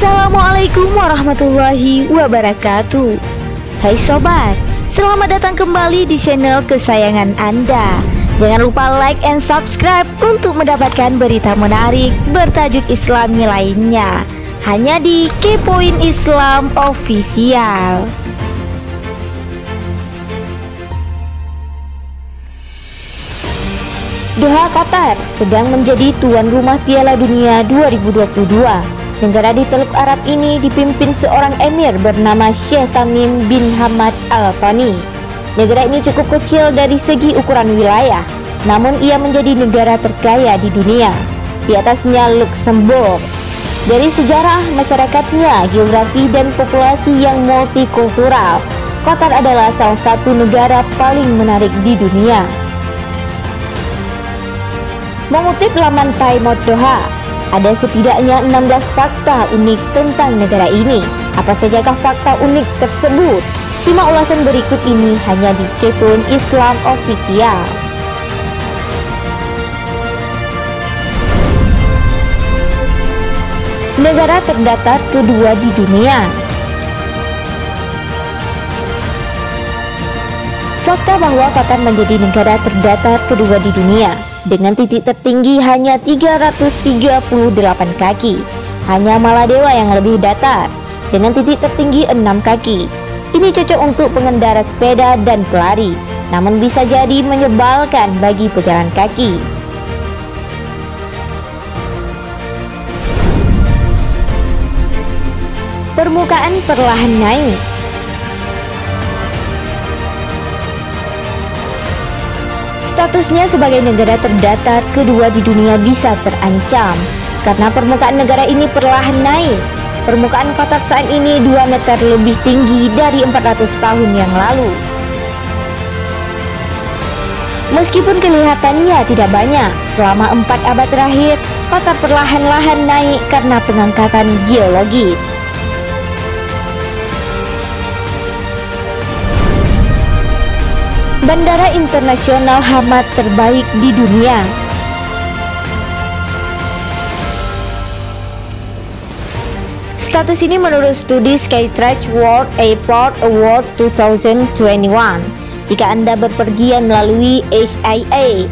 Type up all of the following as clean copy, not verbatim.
Assalamualaikum warahmatullahi wabarakatuh. Hai sobat, selamat datang kembali di channel kesayangan Anda. Jangan lupa like and subscribe untuk mendapatkan berita menarik bertajuk Islami lainnya hanya di Kepoin Islam Official. Doha, Qatar sedang menjadi tuan rumah Piala Dunia 2022. Negara di Teluk Arab ini dipimpin seorang emir bernama Syekh Tamim bin Hamad Al Thani. Negara ini cukup kecil dari segi ukuran wilayah, namun ia menjadi negara terkaya di dunia. Di atasnya Luxembourg. Dari sejarah masyarakatnya, geografi dan populasi yang multikultural, Qatar adalah salah satu negara paling menarik di dunia. Mengutip laman Time Out Doha, ada setidaknya 16 fakta unik tentang negara ini. Apa sajakah fakta unik tersebut? Simak ulasan berikut ini hanya di Kepoin Islam Official. Negara terdatar kedua di dunia. Fakta bahwa Qatar menjadi negara terdatar kedua di dunia dengan titik tertinggi hanya 338 kaki. Hanya Maladewa yang lebih datar dengan titik tertinggi 6 kaki. Ini cocok untuk pengendara sepeda dan pelari, namun bisa jadi menyebalkan bagi pejalan kaki. Permukaan perlahan naik. Statusnya sebagai negara terdatar kedua di dunia bisa terancam karena permukaan negara ini perlahan naik. Permukaan Qatar saat ini 2 meter lebih tinggi dari 400 tahun yang lalu. Meskipun kelihatannya tidak banyak, selama 4 abad terakhir Qatar perlahan-lahan naik karena pengangkatan geologis. Bandara internasional Hamad terbaik di dunia. Status ini menurut studi Skytrax World Airport Award 2021. Jika Anda berpergian melalui HIA,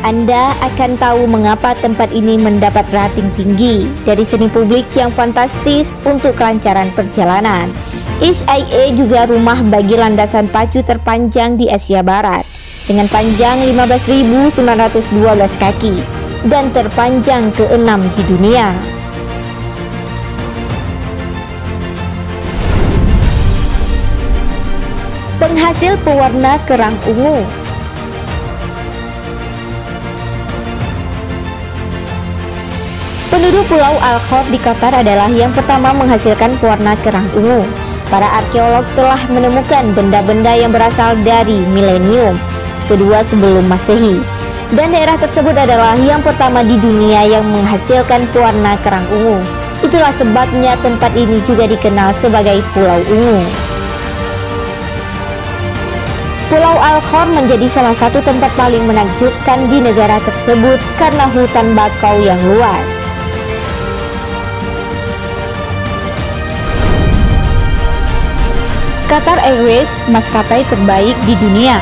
Anda akan tahu mengapa tempat ini mendapat rating tinggi dari seni publik yang fantastis untuk kelancaran perjalanan. HIA juga rumah bagi landasan pacu terpanjang di Asia Barat dengan panjang 15.912 kaki dan terpanjang ke-6 di dunia. Penghasil pewarna kerang ungu. Penduduk Pulau Al-Khor di Qatar adalah yang pertama menghasilkan pewarna kerang ungu. Para arkeolog telah menemukan benda-benda yang berasal dari milenium kedua sebelum Masehi, dan daerah tersebut adalah yang pertama di dunia yang menghasilkan pewarna kerang ungu. Itulah sebabnya tempat ini juga dikenal sebagai Pulau Ungu. Pulau Al-Khor menjadi salah satu tempat paling menakjubkan di negara tersebut karena hutan bakau yang luas. Qatar Airways, maskapai terbaik di dunia.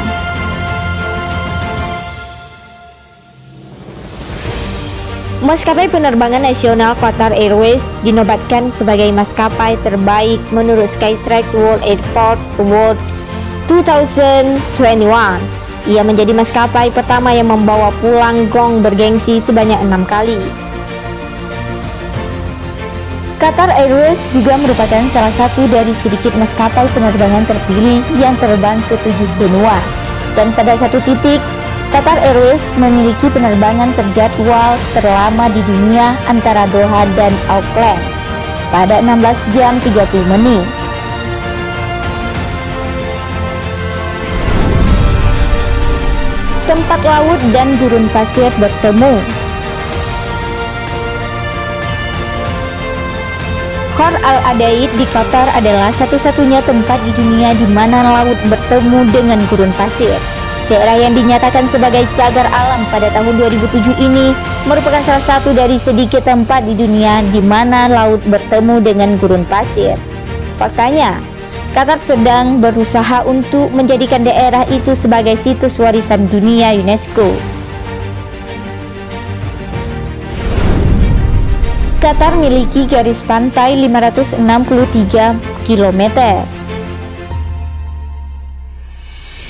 Maskapai penerbangan nasional Qatar Airways dinobatkan sebagai maskapai terbaik menurut Skytrax World Airport Award 2021. Ia menjadi maskapai pertama yang membawa pulang gong bergengsi sebanyak 6 kali. Qatar Airways juga merupakan salah satu dari sedikit maskapai penerbangan terpilih yang terbang ke 7 benua. Dan pada satu titik, Qatar Airways memiliki penerbangan terjadwal terlama di dunia antara Doha dan Auckland pada 16 jam 30 menit. Tempat laut dan gurun pasir bertemu. Khor Al-Adaid di Qatar adalah satu-satunya tempat di dunia di mana laut bertemu dengan gurun pasir. Daerah yang dinyatakan sebagai cagar alam pada tahun 2007 ini merupakan salah satu dari sedikit tempat di dunia di mana laut bertemu dengan gurun pasir. Faktanya, Qatar sedang berusaha untuk menjadikan daerah itu sebagai situs warisan dunia UNESCO. Qatar memiliki garis pantai 563 km.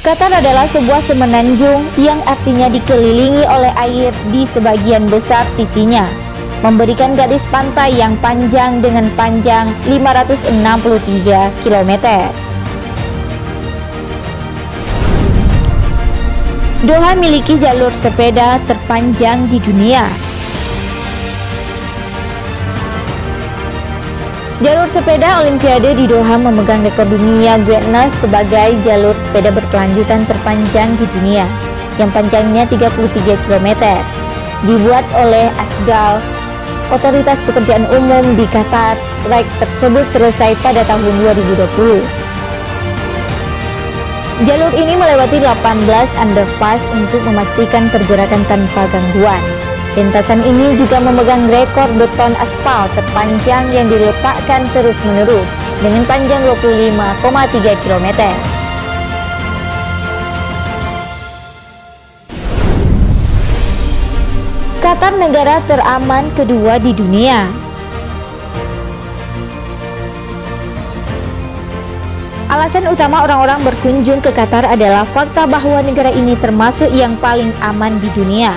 Qatar adalah sebuah semenanjung yang artinya dikelilingi oleh air di sebagian besar sisinya, memberikan garis pantai yang panjang dengan panjang 563 km. Doha memiliki jalur sepeda terpanjang di dunia. Jalur sepeda Olimpiade di Doha memegang rekor dunia Guinness sebagai jalur sepeda berkelanjutan terpanjang di dunia, yang panjangnya 33 km. Dibuat oleh Asgal, otoritas pekerjaan umum di Qatar. Trek tersebut selesai pada tahun 2020. Jalur ini melewati 18 underpass untuk memastikan pergerakan tanpa gangguan. Lintasan ini juga memegang rekor beton aspal terpanjang yang diletakkan terus-menerus dengan panjang 25,3 km. Qatar negara teraman kedua di dunia. Alasan utama orang-orang berkunjung ke Qatar adalah fakta bahwa negara ini termasuk yang paling aman di dunia.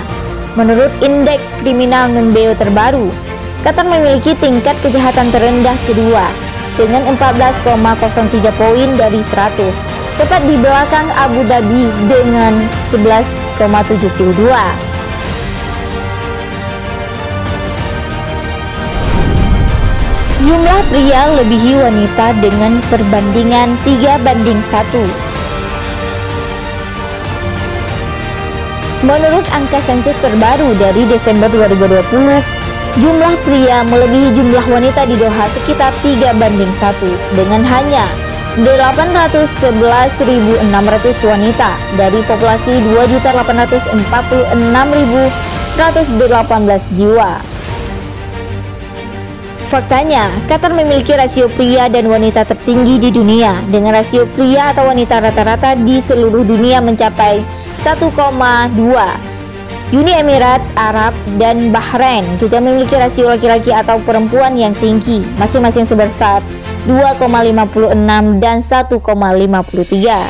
Menurut indeks kriminal Numbeo terbaru, Qatar memiliki tingkat kejahatan terendah kedua dengan 14,03 poin dari 100, tepat di belakang Abu Dhabi dengan 11,72. Jumlah pria lebihi wanita dengan perbandingan 3:1. Menurut angka sensus terbaru dari Desember 2020, jumlah pria melebihi jumlah wanita di Doha sekitar 3:1 dengan hanya 811.600 wanita dari populasi 2.846.118 jiwa. Faktanya, Qatar memiliki rasio pria dan wanita tertinggi di dunia dengan rasio pria atau wanita rata-rata di seluruh dunia mencapai 1,2. Uni Emirat Arab dan Bahrain juga memiliki rasio laki-laki atau perempuan yang tinggi, masing-masing sebesar 2,56 dan 1,53.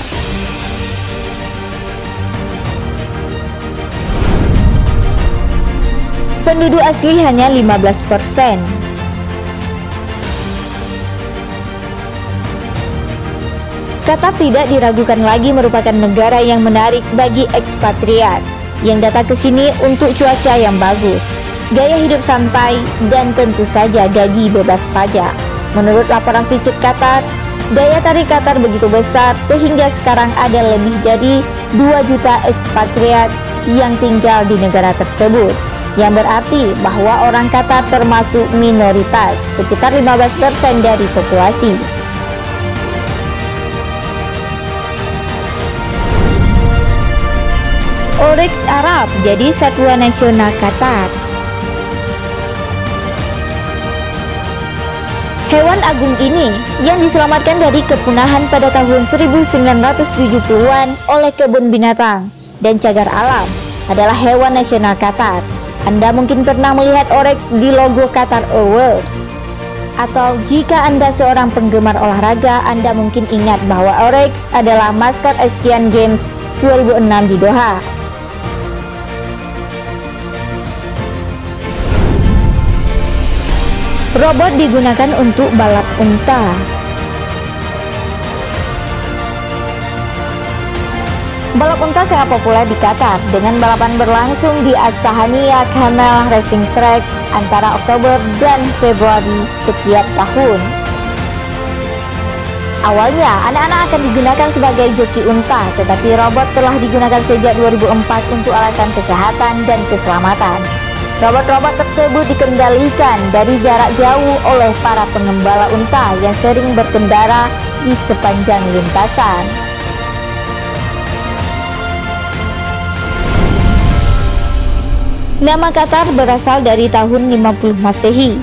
Penduduk asli hanya 15%. Qatar tidak diragukan lagi merupakan negara yang menarik bagi ekspatriat yang datang ke sini untuk cuaca yang bagus, gaya hidup santai, dan tentu saja gaji bebas pajak. Menurut laporan visit Qatar, daya tarik Qatar begitu besar sehingga sekarang ada lebih dari 2 juta ekspatriat yang tinggal di negara tersebut, yang berarti bahwa orang Qatar termasuk minoritas, sekitar 15% dari populasi. Oryx Arab jadi satwa nasional Qatar. Hewan agung ini yang diselamatkan dari kepunahan pada tahun 1970-an oleh kebun binatang dan cagar alam adalah hewan nasional Qatar. Anda mungkin pernah melihat Oryx di logo Qatar Awards. Atau jika Anda seorang penggemar olahraga, Anda mungkin ingat bahwa Oryx adalah maskot Asian Games 2006 di Doha. Robot digunakan untuk balap unta. Balap unta sangat populer di Qatar dengan balapan berlangsung di As-Sahaniya Camel Racing Track antara Oktober dan Februari setiap tahun. Awalnya, anak-anak akan digunakan sebagai joki unta, tetapi robot telah digunakan sejak 2004 untuk alasan kesehatan dan keselamatan. Robot-robot tersebut dikendalikan dari jarak jauh oleh para pengembala unta yang sering berkendara di sepanjang lintasan. Nama Qatar berasal dari tahun 50 Masehi.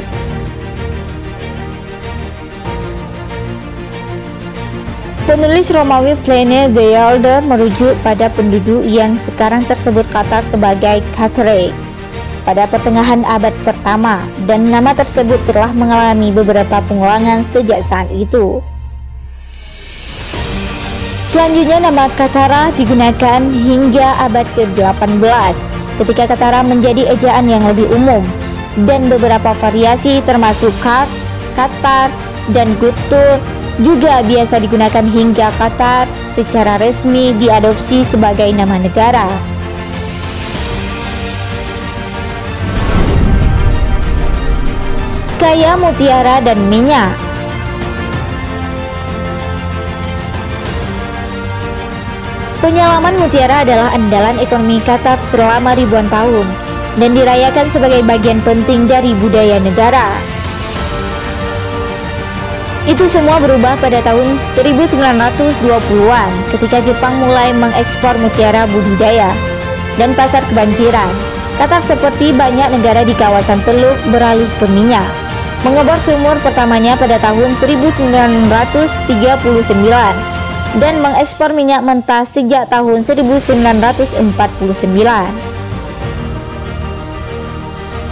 Penulis Romawi Pliny the Elder merujuk pada penduduk yang sekarang tersebut Qatar sebagai Qatari pada pertengahan abad pertama, dan nama tersebut telah mengalami beberapa pengulangan sejak saat itu. Selanjutnya nama Katara digunakan hingga abad ke-18 ketika Katara menjadi ejaan yang lebih umum, dan beberapa variasi termasuk Kat, Qatar, dan Gutur juga biasa digunakan hingga Qatar secara resmi diadopsi sebagai nama negara. Kaya mutiara dan minyak. Penyelaman mutiara adalah andalan ekonomi Qatar selama ribuan tahun dan dirayakan sebagai bagian penting dari budaya negara. Itu semua berubah pada tahun 1920-an ketika Jepang mulai mengekspor mutiara budidaya dan pasar kebanjiran. Qatar seperti banyak negara di kawasan Teluk beralih ke minyak, mengebor sumur pertamanya pada tahun 1939 dan mengekspor minyak mentah sejak tahun 1949.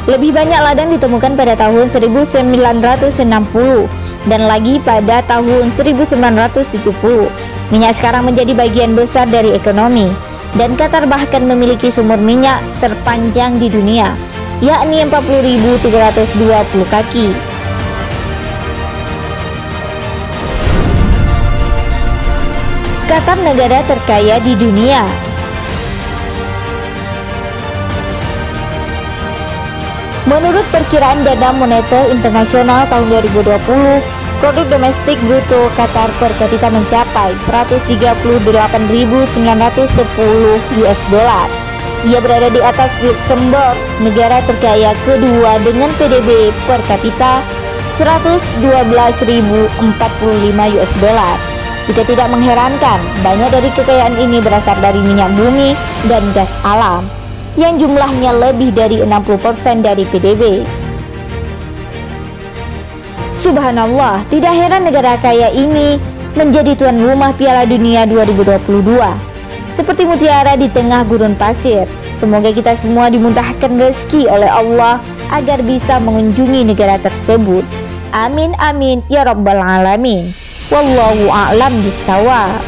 Lebih banyak ladang ditemukan pada tahun 1960 dan lagi pada tahun 1970. Minyak sekarang menjadi bagian besar dari ekonomi, dan Qatar bahkan memiliki sumur minyak terpanjang di dunia, yakni 40.320 kaki. Qatar negara terkaya di dunia. Menurut perkiraan Dana Moneter Internasional tahun 2020, produk domestik bruto Qatar per kapita mencapai 138.910 US dollar. Ia berada di atas Luxembourg, negara terkaya kedua dengan PDB per kapita 112.045 US dollar. Jika tidak mengherankan, banyak dari kekayaan ini berasal dari minyak bumi dan gas alam, yang jumlahnya lebih dari 60% dari PDB. Subhanallah, tidak heran negara kaya ini menjadi tuan rumah Piala Dunia 2022. Seperti mutiara di tengah gurun pasir, semoga kita semua dimudahkan rezeki oleh Allah agar bisa mengunjungi negara tersebut. Amin amin ya rabbal alamin. Wallahu a'lam bishawab.